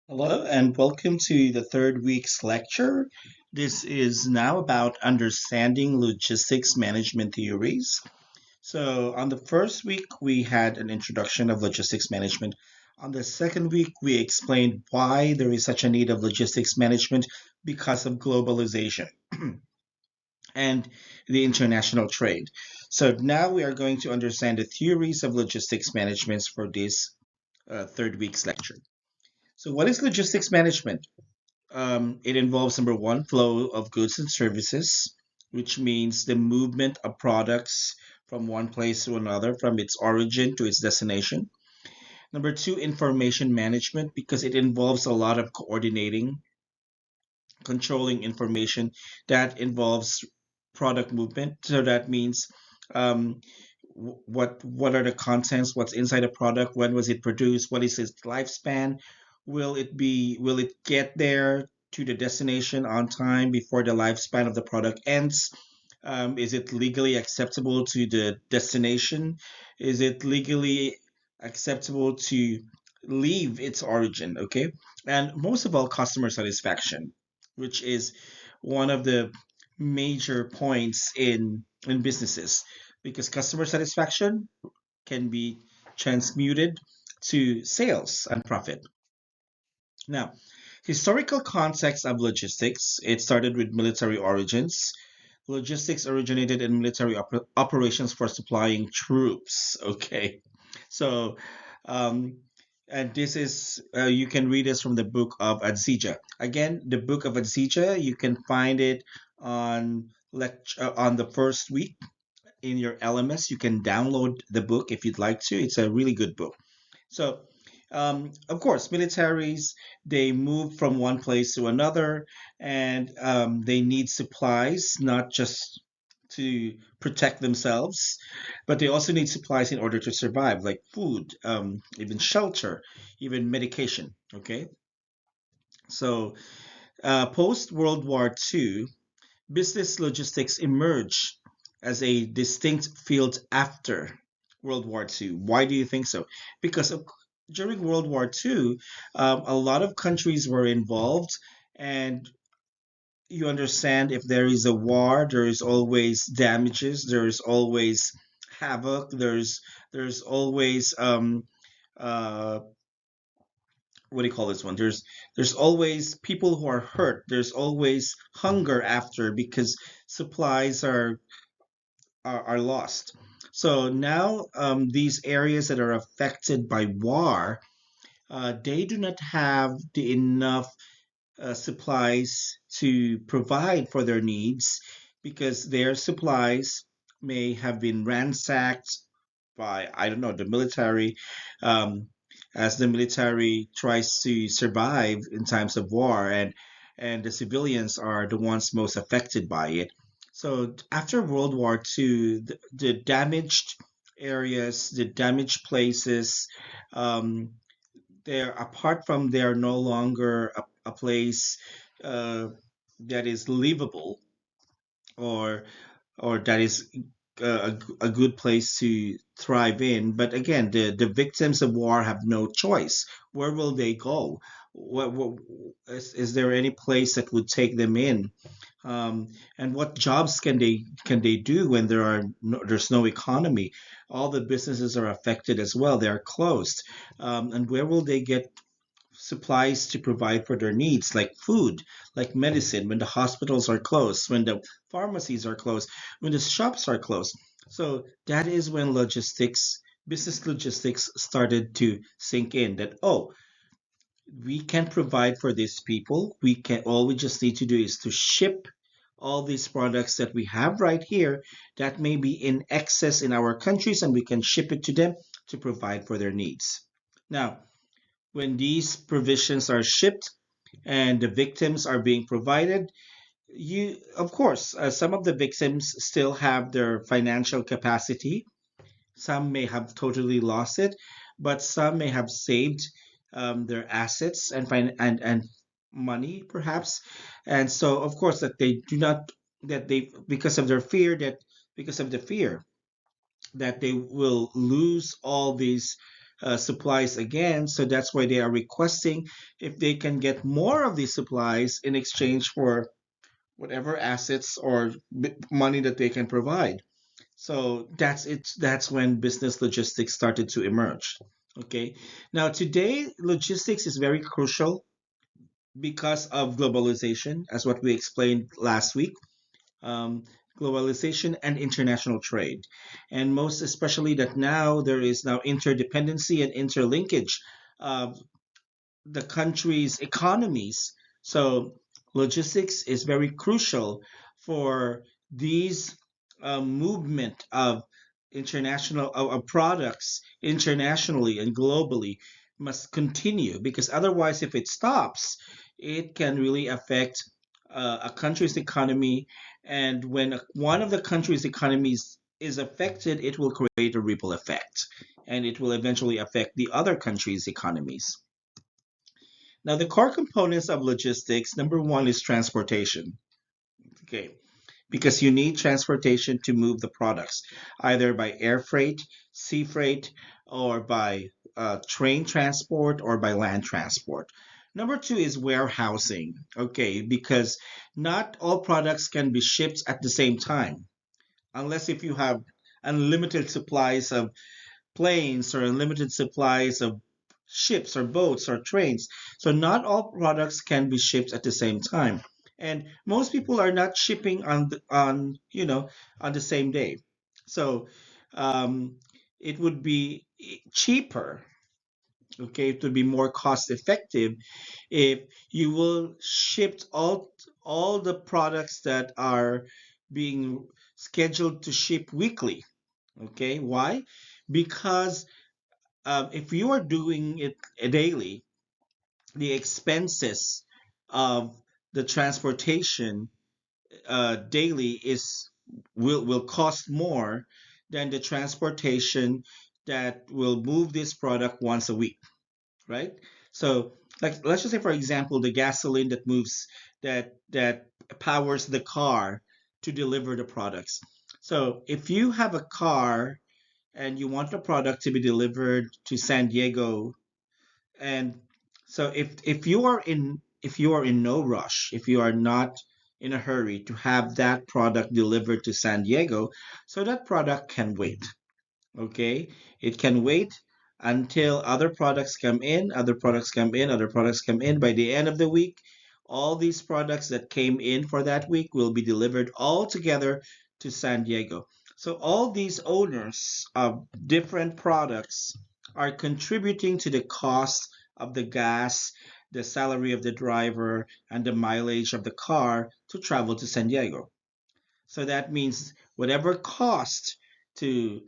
Hello and welcome to the third week's lecture. This is now about understanding logistics management theories. So, on the first week, we had an introduction of logistics management. On the second week, we explained why there is such a need of logistics management because of globalization and the international trade. So, now we are going to understand the theories of logistics management for this third week's lecture. So, what is logistics management? It involves number one, flow of goods and services, which means the movement of products from one place to another, from its origin to its destination. Number two, information management, because it involves a lot of coordinating, controlling information that involves product movement. So that means um, what are the contents, what's inside a product, when was it produced, what is its lifespan, will it get there to the destination on time before the lifespan of the product ends? Is it legally acceptable to the destination? Is it legally acceptable to leave its origin? Okay. And most of all, customer satisfaction, which is one of the major points in businesses, because customer satisfaction can be transmuted to sales and profit. Now, historical context of logistics, it started with military origins. Logistics originated in military operations for supplying troops. Okay, so um, and this is you can read this from the book of Adzija. Again, the book of Adzija, you can find it on the first week in your LMS. You can download the book if you'd like to. It's a really good book. So, of course, militaries, they move from one place to another, and they need supplies, not just to protect themselves, but they also need supplies in order to survive, like food, even shelter, even medication. Okay, so post World War II, business logistics emerged as a distinct field after World War II. Why do you think so? Because during World War II, a lot of countries were involved, and you understand if there is a war, there is always damages, there is always havoc, there's always uh, what do you call this one? There's always people who are hurt. There's always hunger after because supplies are lost. So now these areas that are affected by war, they do not have the enough supplies to provide for their needs because their supplies may have been ransacked by, I don't know, the military, um, as the military tries to survive in times of war, and the civilians are the ones most affected by it. So after World War II, the damaged areas, the damaged places, um, they're apart from they're no longer a place uh, that is livable, or that is a good place to thrive in. But again, the victims of war have no choice. Where will they go? What is there any place that would take them in? Um, and what jobs can they do when there's no economy? All the businesses are affected as well. They are closed. And where will they get supplies to provide for their needs, like food, like medicine, when the hospitals are closed, when the pharmacies are closed, when the shops are closed? So that is when business logistics started to sink in that, oh, we can provide for these people. All we just need to do is to ship all these products that we have right here that may be in excess in our countries, and we can ship it to them to provide for their needs. Now, when these provisions are shipped and the victims are being provided, you of course, some of the victims still have their financial capacity. Some may have totally lost it, but some may have saved their assets and money perhaps. And so of course that they do not that they because of the fear that they will lose all these supplies again. So that's why they are requesting if they can get more of these supplies in exchange for whatever assets or money that they can provide. So that's it. That's when business logistics started to emerge. Okay. Now today, logistics is very crucial because of globalization, as what we explained last week. Um, Globalization and international trade, and most especially that now there is now interdependency and interlinkage of the country's economies. So logistics is very crucial for these movement of international of products internationally and globally must continue, because otherwise if it stops it can really affect a country's economy, and when one of the country's economies is affected it will create a ripple effect, and it will eventually affect the other countries' economies. Now, the core components of logistics, number one is transportation. Okay, because you need transportation to move the products, either by air freight, sea freight, or by train transport or by land transport. Number two is warehousing. Okay, because not all products can be shipped at the same time, unless if you have unlimited supplies of planes or unlimited supplies of ships or boats or trains. So not all products can be shipped at the same time. And most people are not shipping on the same day. So um, it would be cheaper. Okay, it would be more cost effective if you will ship all the products that are being scheduled to ship weekly. Okay, why? Because if you are doing it daily, the expenses of the transportation daily is will cost more than the transportation that will move this product once a week, right? So, like let's just say, for example, the gasoline that moves that powers the car to deliver the products. So, if you have a car and you want the product to be delivered to San Diego, and so if you are in no rush, if you are not in a hurry to have that product delivered to San Diego, so that product can wait. Okay, it can wait until other products come in, other products come in, other products come in. By the end of the week, all these products that came in for that week will be delivered all together to San Diego. So all these owners of different products are contributing to the cost of the gas, the salary of the driver, and the mileage of the car to travel to San Diego. So that means whatever cost to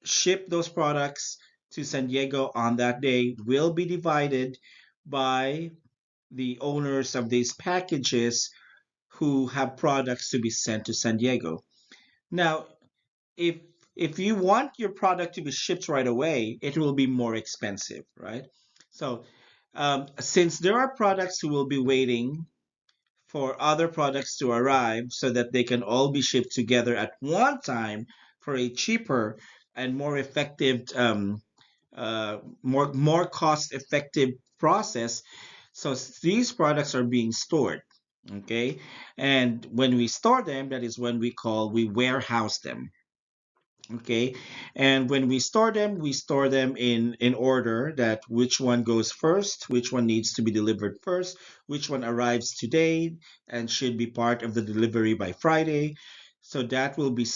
ship those products to San Diego on that day will be divided by the owners of these packages who have products to be sent to San Diego. Now, if if you want your product to be shipped right away, it will be more expensive, right? So, since there are products who will be waiting for other products to arrive so that they can all be shipped together at one time for a cheaper and more effective, more cost effective process. So these products are being stored. Okay, and when we store them, that is when we warehouse them. Okay, and when we store them in order that which one goes first, which one needs to be delivered first, which one arrives today and should be part of the delivery by Friday. So that will be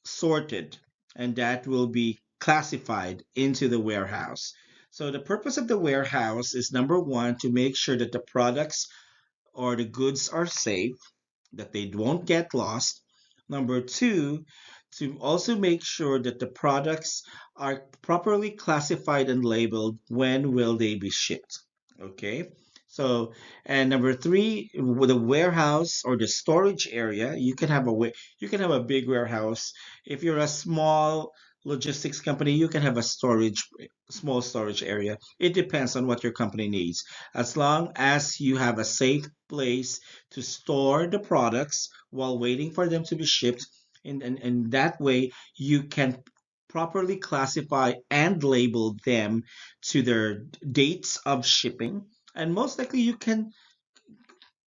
sorted, and that will be classified into the warehouse. So the purpose of the warehouse is, number one, to make sure that the products or the goods are safe, that they won't get lost. Number two, to also make sure that the products are properly classified and labeled. When will they be shipped? Okay. So, and number three, with the warehouse or the storage area, you can have a big warehouse. If you're a small logistics company, you can have a small storage area. It depends on what your company needs. As long as you have a safe place to store the products while waiting for them to be shipped, and that way you can properly classify and label them to their dates of shipping. And most likely you can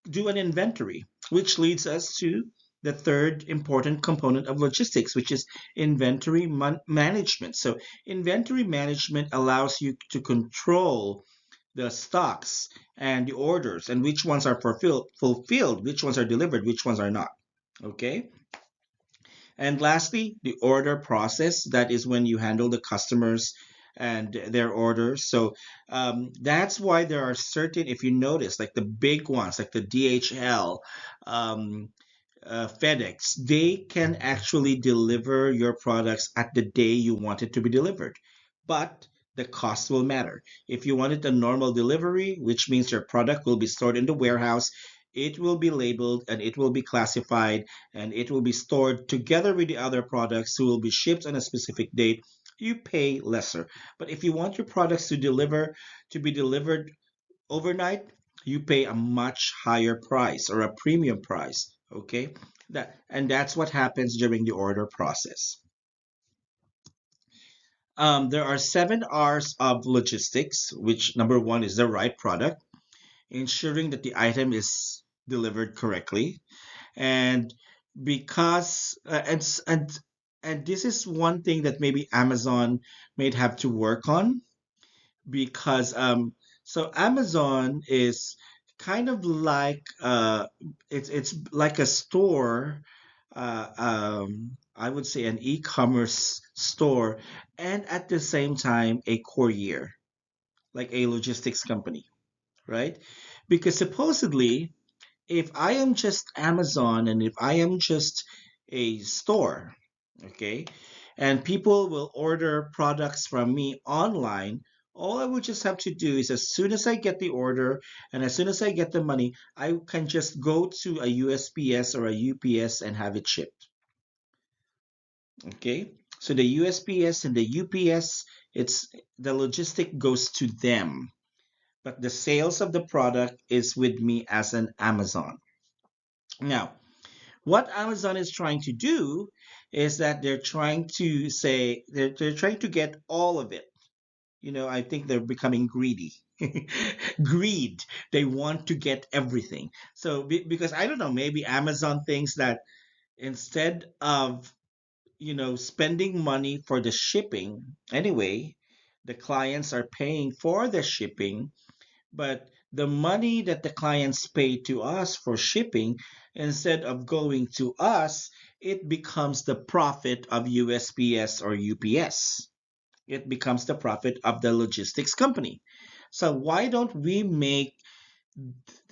do an inventory, which leads us to the third important component of logistics, which is inventory management. So, inventory management allows you to control the stocks and the orders and which ones are fulfilled, which ones are delivered, which ones are not. Okay. And lastly, the order process. That is when you handle the customers and their orders. So that's why there are certain, if you notice, like the big ones, like the DHL, um, FedEx, they can actually deliver your products at the day you want it to be delivered. But the cost will matter. If you want it a normal delivery, which means your product will be stored in the warehouse, it will be labeled and it will be classified and it will be stored together with the other products who will be shipped on a specific date. You pay lesser. But if you want your products to be delivered overnight, you pay a much higher price or a premium price. Okay, that's what happens during the order process. There are 7 R's of logistics, which number one is the right product, ensuring that the item is delivered correctly, and because and this is one thing that maybe Amazon may have to work on because so Amazon is kind of like it's like a store, I would say an e-commerce store, and at the same time a courier, like a logistics company, right? Because supposedly if I am just Amazon and if I am just a store, okay, and people will order products from me online, all I would just have to do is as soon as I get the order and as soon as I get the money, I can just go to a USPS or a UPS and have it shipped. Okay, so the USPS and the UPS, it's the logistic goes to them, but the sales of the product is with me as an Amazon. Now, what Amazon is trying to do is that they're trying to say they're trying to get all of it. I think they're becoming greedy. Greed. They want to get everything. So because I don't know, maybe Amazon thinks that instead of, spending money for the shipping anyway, the clients are paying for the shipping, but the money that the clients pay to us for shipping, instead of going to us, it becomes the profit of USPS or UPS. It becomes the profit of the logistics company. So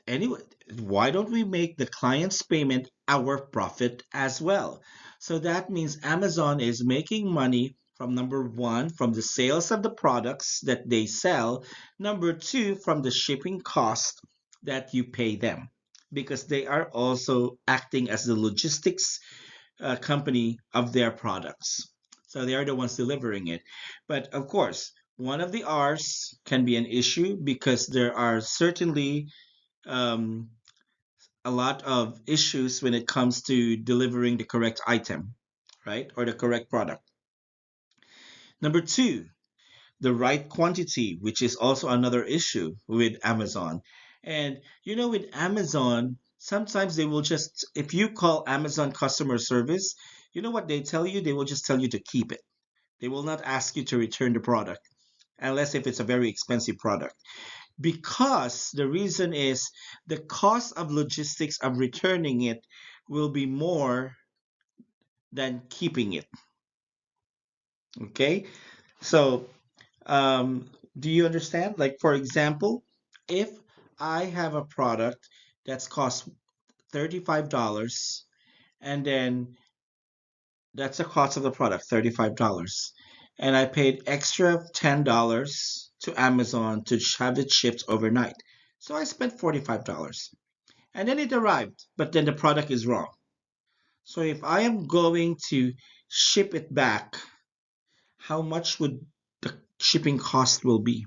anyway, why don't we make the client's payment our profit as well? So that means Amazon is making money from number one, from the sales of the products that they sell, number two, from the shipping cost that you pay them, because they are also acting as the logistics company of their products. So they are the ones delivering it. But of course, one of the R's can be an issue because there are certainly um, a lot of issues when it comes to delivering the correct item, right? Or the correct product. Number two, the right quantity, which is also another issue with Amazon. And with Amazon, sometimes they will just, if you call Amazon customer service, you know what they tell you? They will just tell you to keep it. They will not ask you to return the product unless if it's a very expensive product. Because the reason is the cost of logistics of returning it will be more than keeping it. Okay, so do you understand? Like for example, if I have a product that's cost $35, and then that's the cost of the product, $35, and I paid extra $10 to Amazon to have it shipped overnight, so I spent $45. And then it arrived, but then the product is wrong. So if I am going to ship it back, how much would the shipping cost will be?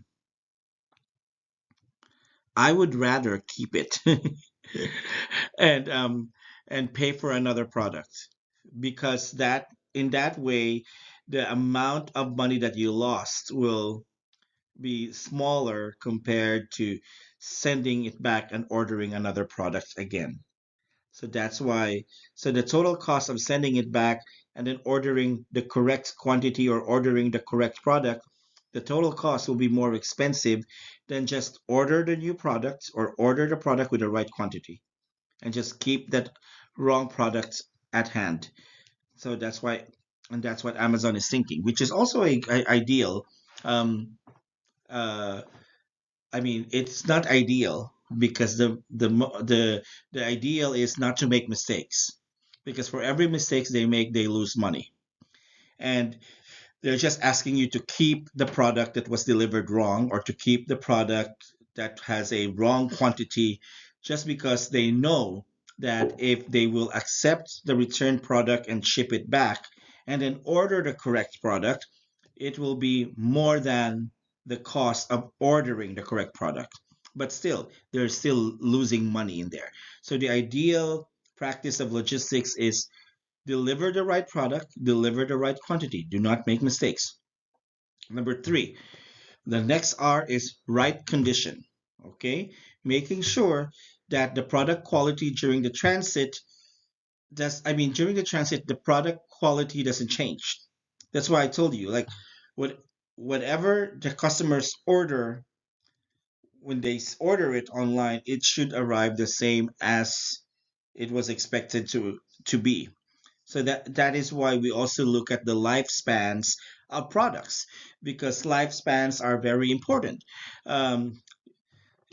I would rather keep it and pay for another product, because that in that way the amount of money that you lost will be smaller compared to sending it back and ordering another product again. So that's why, so the total cost of sending it back and then ordering the correct quantity or ordering the correct product, the total cost will be more expensive than just order the new product or order the product with the right quantity and just keep that wrong product at hand. So that's why, and that's what Amazon is thinking, which is also ideal. Um, uh, I mean, it's not ideal because the ideal is not to make mistakes, because for every mistakes they make, they lose money, and they're just asking you to keep the product that was delivered wrong or to keep the product that has a wrong quantity, just because they know that if they will accept the returned product and ship it back and then order the correct product, it will be more than the cost of ordering the correct product. But still, they're still losing money in there. So the ideal practice of logistics is deliver the right product, deliver the right quantity. Do not make mistakes. Number three, the next R is right condition. Okay, making sure that the product quality during the transit during the transit, the product quality doesn't change. That's why I told you, like, what whatever the customers order when they order it online, it should arrive the same as it was expected to be. So that is why we also look at the lifespans of products, because lifespans are very important. Um,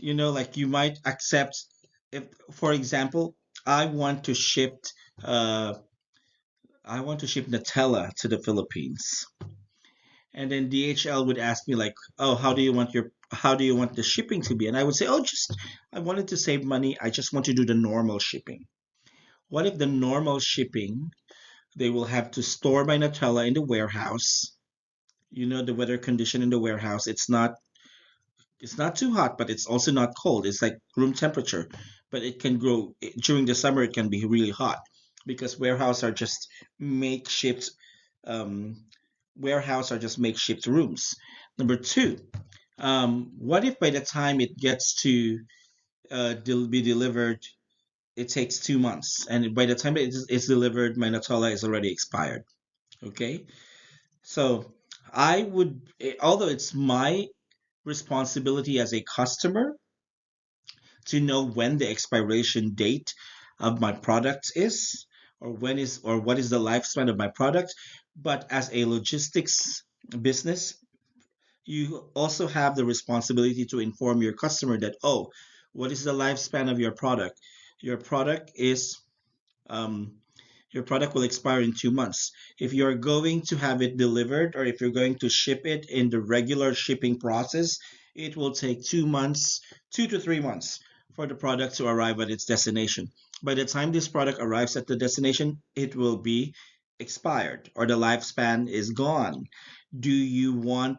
like you might accept, if, for example, I want to ship uh, I want to ship Nutella to the Philippines, and then DHL would ask me like, "Oh, how do you want the shipping to be?" And I would say, "Oh, just I wanted to save money. I just want to do the normal shipping." What if the normal shipping, they will have to store my Nutella in the warehouse. The weather condition in the warehouse. It's not too hot, but it's also not cold. It's like room temperature. But it can grow during the summer. It can be really hot because um, warehouse are just makeshift rooms. Number two, what if by the time it gets to be delivered, it takes 2 months, and by the time it's delivered, my Nutella is already expired. Okay, so although it's my responsibility as a customer to know when the expiration date of my product is, or what is the lifespan of my product, but as a logistics business, you also have the responsibility to inform your customer that, oh, what is the lifespan of your product? Your product is um, your product will expire in 2 months. If you're going to have it delivered or if you're going to ship it in the regular shipping process, it will take 2 months, 2 to 3 months for the product to arrive at its destination. By the time this product arrives at the destination, it will be expired or the lifespan is gone. Do you want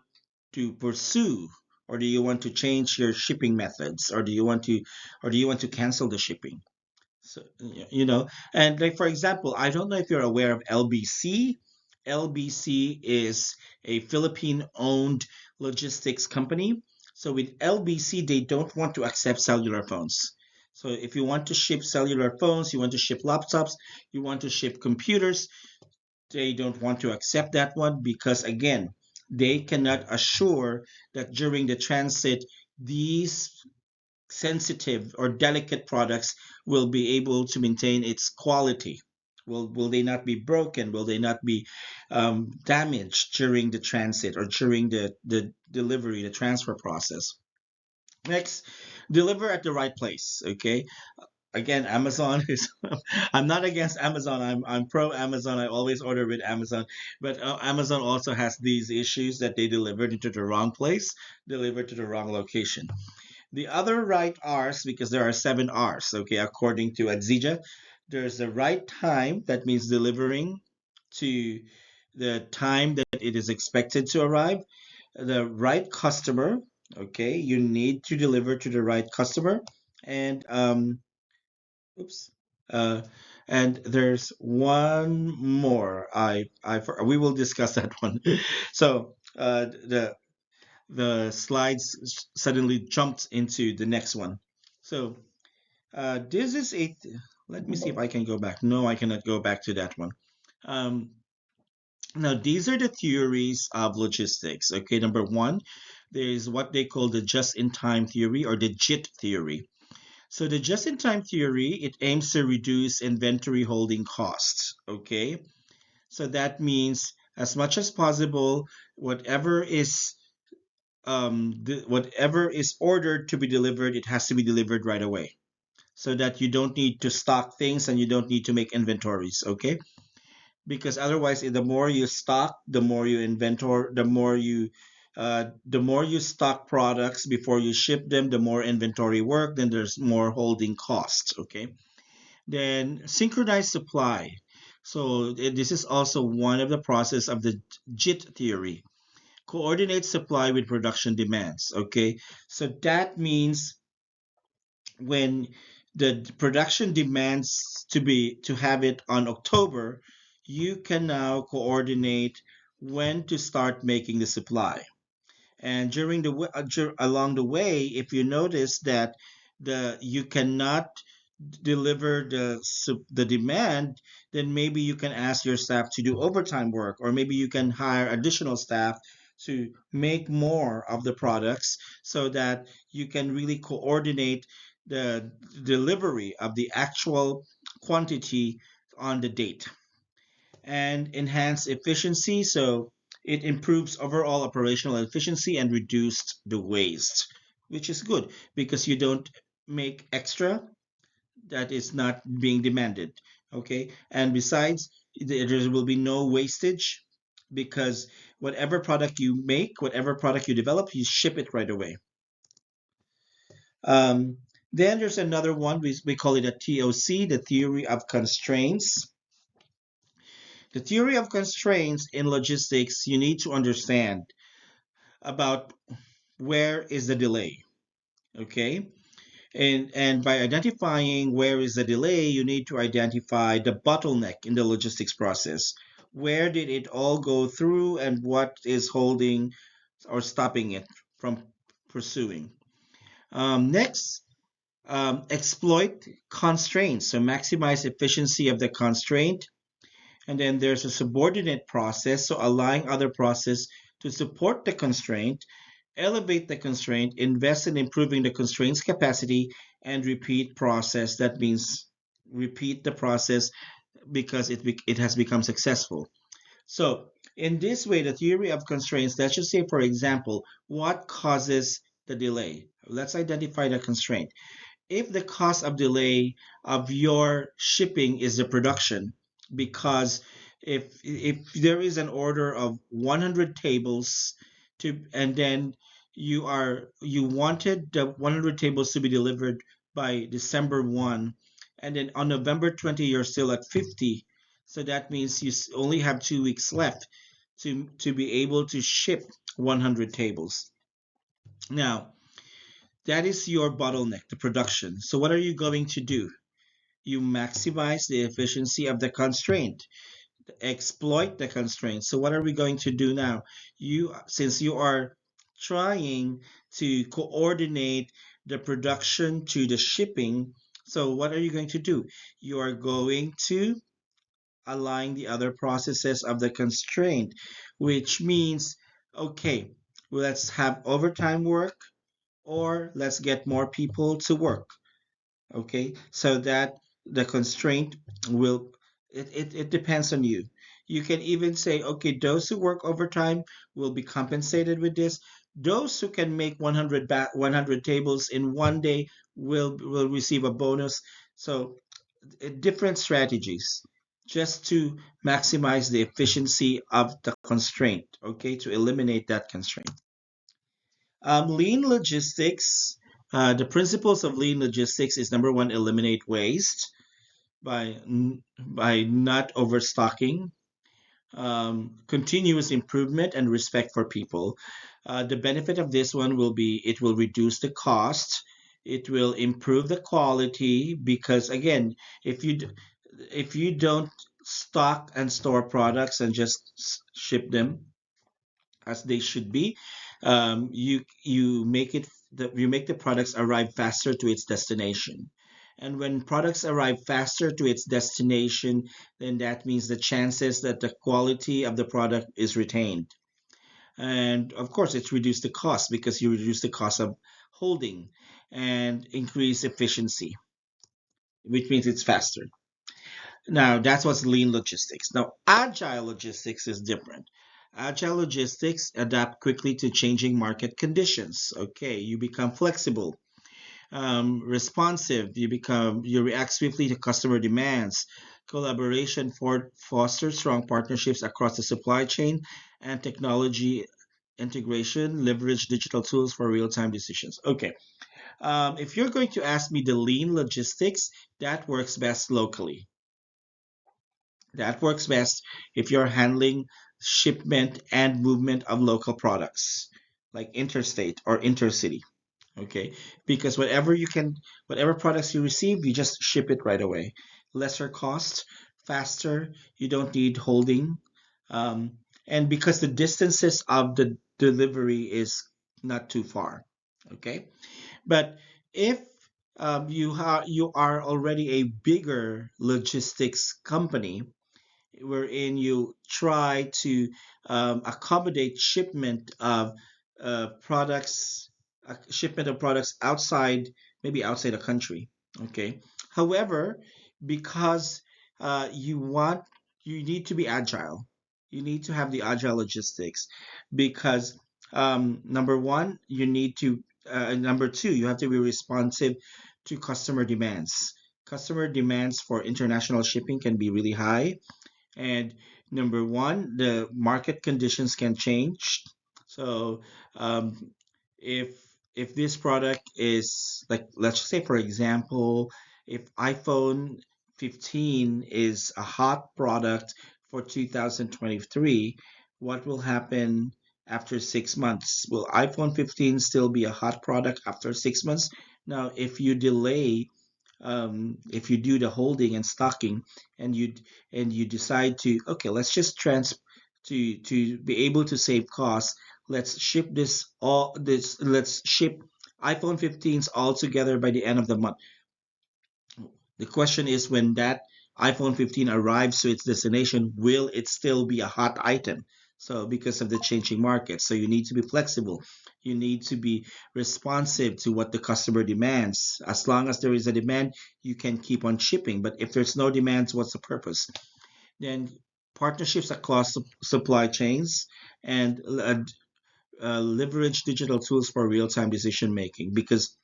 to pursue, or do you want to change your shipping methods, or do you want to cancel the shipping? So, and like for example, I don't know if you're aware of LBC. LBC is a Philippine-owned logistics company. So with LBC, they don't want to accept cellular phones. So if you want to ship cellular phones, you want to ship laptops, you want to ship computers, they don't want to accept that one because again, they cannot assure that during the transit, these sensitive or delicate products will be able to maintain its quality. Will they not be broken? Will they not be damaged during the transit or during the delivery, the transfer process? Next, deliver at the right place. Okay. Again, Amazon is. I'm not against Amazon. I'm pro Amazon. I always order with Amazon, but Amazon also has these issues that they delivered into the wrong place, delivered to the wrong location. The other right R's, because there are 7 R's, okay, according to Adzija, there's the right time, that means delivering to the time that it is expected to arrive. The right customer, okay, you need to deliver to the right customer. And, oops. Uh, and there's one more. We will discuss that one. So the slides suddenly jumped into the next one. So this is a. Let me see if I can go back. No, I cannot go back to that one. Um, Now, these are the theories of logistics. Okay, number one, there is what they call the just-in-time theory or the JIT theory. So the just-in-time theory, it aims to reduce inventory holding costs. Okay, so that means as much as possible, whatever is ordered to be delivered, it has to be delivered right away, so that you don't need to stock things and you don't need to make inventories. Okay, because otherwise the more you stock, the more you inventor the more you stock products before you ship them, the more inventory work, then there's more holding costs. Okay, then synchronized supply. So this is also one of the process of the JIT theory. Coordinate supply with production demands. Okay, so that means when the production demands to have it on October, you can now coordinate when to start making the supply. And along the way, if you notice that the you cannot deliver the demand, then maybe you can ask your staff to do overtime work, or maybe you can hire additional staff to make more of the products so that you can really coordinate the delivery of the actual quantity on the date. And enhance efficiency, so it improves overall operational efficiency and reduced the waste, which is good because you don't make extra that is not being demanded. Okay, and besides, there will be no wastage because whatever product you make, whatever product you develop, you ship it right away. um, then there's another one, we call it a TOC, the theory of constraints. The theory of constraints in logistics, you need to understand about where is the delay. Okay, and by identifying where is the delay, you need to identify the bottleneck in the logistics process. Where did it all go through and what is holding or stopping it from pursuing? Next, exploit constraints, so maximize efficiency of the constraint. And then there's a subordinate process, so allowing other process to support the constraint. Elevate the constraint, invest in improving the constraint's capacity, and repeat process. That means repeat the process because it has become successful. So in this way, the theory of constraints, let's just say, for example, what causes the delay? Let's identify the constraint. If the cost of delay of your shipping is the production, because if there is an order of 100 tables to, and then you wanted the 100 tables to be delivered by December 1, and then on November 20 you're still at 50, so that means you only have 2 weeks left to be able to ship 100 tables. Now that is your bottleneck, the production. So what are you going to do? You maximize the efficiency of the constraint, exploit the constraint. So what are we going to do now? Since you are trying to coordinate the production to the shipping, so what are you going to do? You are going to align the other processes of the constraint, which means, okay, let's have overtime work or let's get more people to work. Okay, so that the constraint will, it depends on you. You can even say, okay, those who work overtime will be compensated with this. Those who can make 100 tables in one day will receive a bonus. So different strategies just to maximize the efficiency of the constraint, okay, to eliminate that constraint. Lean logistics. The principles of lean logistics is number one, eliminate waste by not overstocking, continuous improvement, and respect for people. The benefit of this one will be it will reduce the cost, It will improve the quality because again, if you d- if you don't stock and store products and just ship them as they should be, you make the products arrive faster to its destination. And when products arrive faster to its destination, then that means the chances that the quality of the product is retained. And of course, it's reduced the cost because you reduce the cost of holding and increase efficiency, which means it's faster. Now, that's what's lean logistics. Now, agile logistics is different. Agile logistics adapt quickly to changing market conditions. Okay, you become flexible, responsive. You react swiftly to customer demands. Collaboration fosters strong partnerships across the supply chain and technology integration. Leverage digital tools for real-time decisions. Okay, if you're going to ask me the lean logistics, that works best locally. That works best if you're handling shipment and movement of local products, like interstate or intercity. Okay, because whatever products you receive, you just ship it right away. Lesser cost, faster. You don't need holding, um, and because the distances of the delivery is not too far. Okay, but if you are already a bigger logistics company wherein you try to accommodate shipment of products outside, maybe outside the country. Okay. However, because you want, you need to be agile. You need to have the agile logistics because number one, you need to, number two, you have to be responsive to customer demands. Customer demands for international shipping can be really high, and number one, the market conditions can change. So um, if if this product is like, let's just say for example, if iPhone 15 is a hot product for 2023, what will happen after 6 months? Will iPhone 15 still be a hot product after 6 months? Now, if you do the holding and stocking, and you decide to, okay, let's just trans to be able to save costs, let's ship iPhone 15s all together by the end of the month. The question is, when that iPhone 15 arrives to its destination, will it still be a hot item? So, because of the changing market, so you need to be flexible. You need to be responsive to what the customer demands. As long as there is a demand, you can keep on shipping. But if there's no demands, what's the purpose? Then partnerships across supply chains and leverage digital tools for real-time decision making, because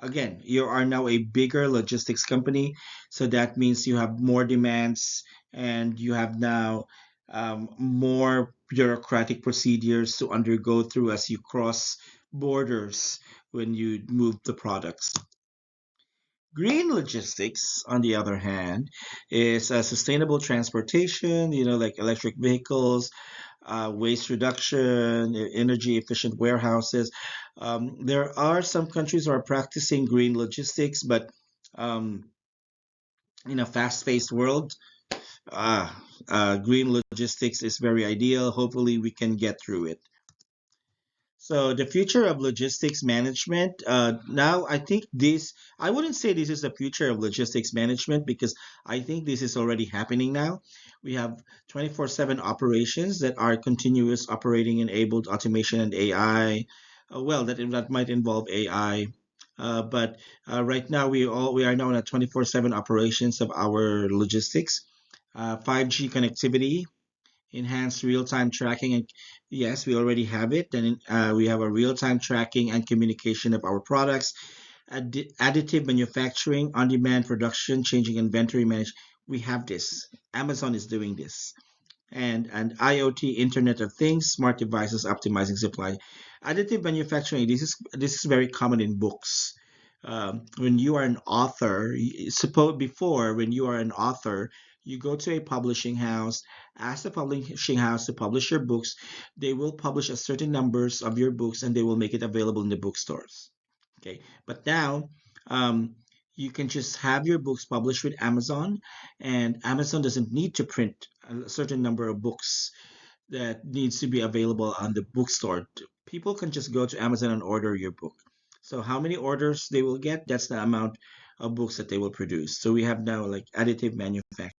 again, you are now a bigger logistics company, so that means you have more demands and you have now more bureaucratic procedures to undergo through as you cross borders when you move the products. Green logistics, on the other hand, is sustainable transportation, like electric vehicles, waste reduction, energy efficient warehouses. There are some countries who are practicing green logistics, but um, in a fast paced world, uh, green logistics is very ideal. Hopefully, we can get through it. So the future of logistics management. Now, I wouldn't say this is the future of logistics management because I think this is already happening now. We have 24/7 operations that are continuous operating enabled automation and AI. Well, that might involve AI. But right now we are now in a 24/7 operations of our logistics. 5G connectivity, enhanced real-time tracking, and yes, we already have it. Then we have a real-time tracking and communication of our products, additive manufacturing, on-demand production, changing inventory management. We have this. Amazon is doing this, and IoT, Internet of Things, smart devices optimizing supply. Additive manufacturing. This is very common in books. When you are an author, suppose before when you are an author, you go to a publishing house, ask the publishing house to publish your books. They will publish a certain numbers of your books, and they will make it available in the bookstores. Okay, but now. Um, you can just have your books published with Amazon, and Amazon doesn't need to print a certain number of books that needs to be available on the bookstore. People can just go to Amazon and order your book. So how many orders they will get, that's the amount of books that they will produce. So we have now like additive manufacturing.